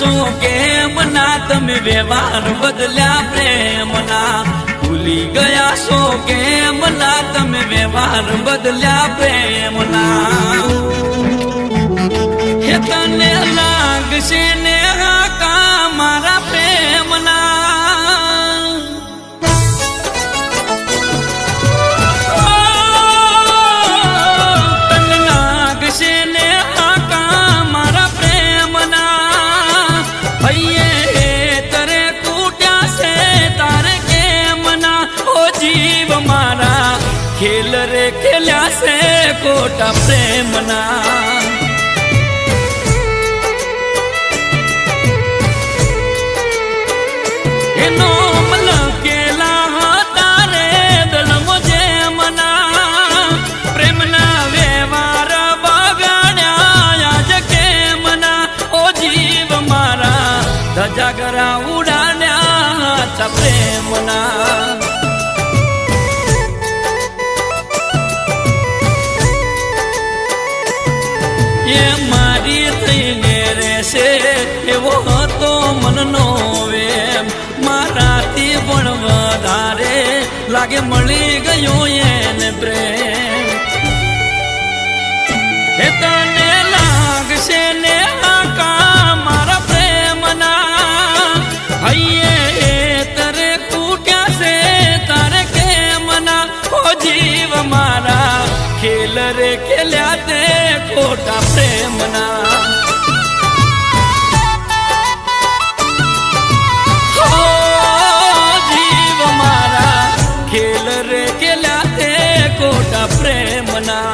છો કેમ ના તમે વ્યવહાર બદલ્યા પ્રેમના ભૂલી ગયા છો કેમ ના તમે વ્યવહાર બદલ્યા પ્રેમના હે તને લાગશે ને હાકા મારા પ્રેમના તને લાગશે ને હાકા મારા પ્રેમના ભૈયે તરે કૂટ્યા છે તારે કેમ ના ઓ જીવ મારા ખેલ રે ખેલ્યા છે ખોટા પ્રેમના જાગરા ઉડાડ્યા પ્રેમના એ મારી થઈને રહેશે એવો હતો મનનો વેમ મારાથી પણ વધારે લાગે મળી ગયો એને પ્રેમ એ તને લાગશે ને આકા મારા પ્રેમના હૈયે તરે કૂટ્યા છે તારે કેમ ના ઓ જીવ મારા ખેલ રે ખેલ્યા તે ખોટા પ્રેમના ઓ જીવ મારા ખેલ રે ખેલ્યા તે ખોટા પ્રેમના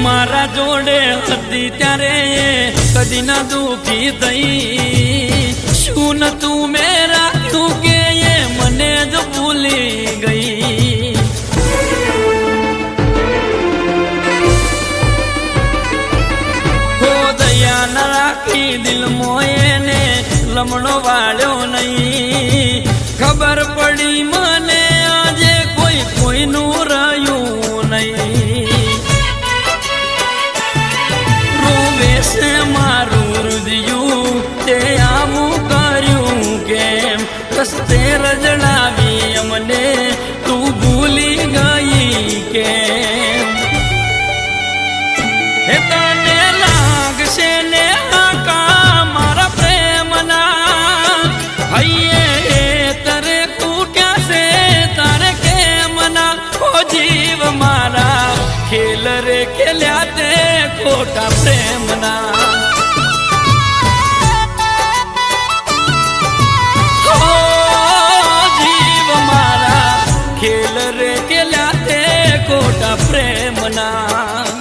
મારા જોડે હતી ત્યારે કદી ના દુખી થઈ શું ન તું મેરા તું કે એ મને જ ભૂલી ગઈ હો દયા ના રાખી દિલ મોયને લમણો વાળ્યો નહીં ખબર પડી મને આજે કોઈ કોઈનું રહ્યું નહીં મારું હૃદયું તે આવું કર્યું કેમ કસ્તે રજડાવી અમને તું ભૂલી ગઈ કેમ હે તને લાગશે ને આકા મારા પ્રેમના હૈયે તરે કૂટ્યા છે તારે કેમ ના ઓ જીવ મારા ખેલ રે ખેલ્યા તે ખોટા પ્રેમના ઓ જીવ મારા ખેલ રે ખેલ્યા તે ખોટા પ્રેમના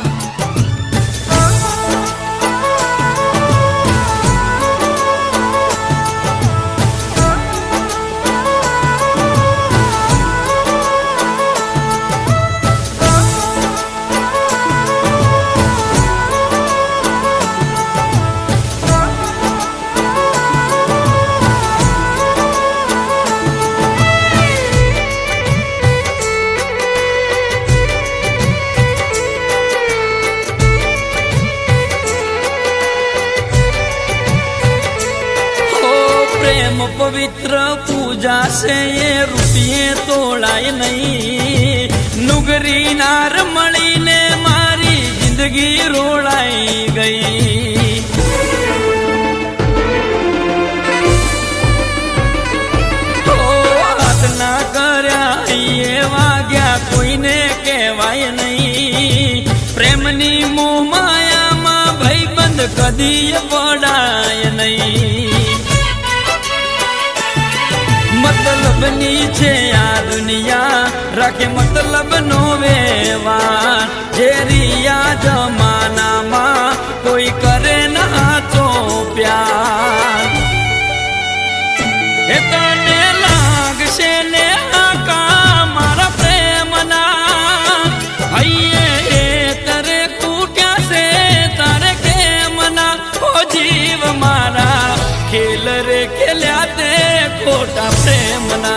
પવિત્ર પૂજા છે એ રૂપિયે તોડાય નહીં નુગરી નાર મળીને મારી જિંદગી રોળાઈ ગઈ હાથ ના કર્યા એ વાગ્યા કોઈને કહેવાય નહીં પ્રેમની મોહ માયામાં ભાઈબંધ કદી પડાય નહીં મતલબની છે આ દુનિયા રાખે મતલબ નો વ્યવહાર ખોટા પ્રેમના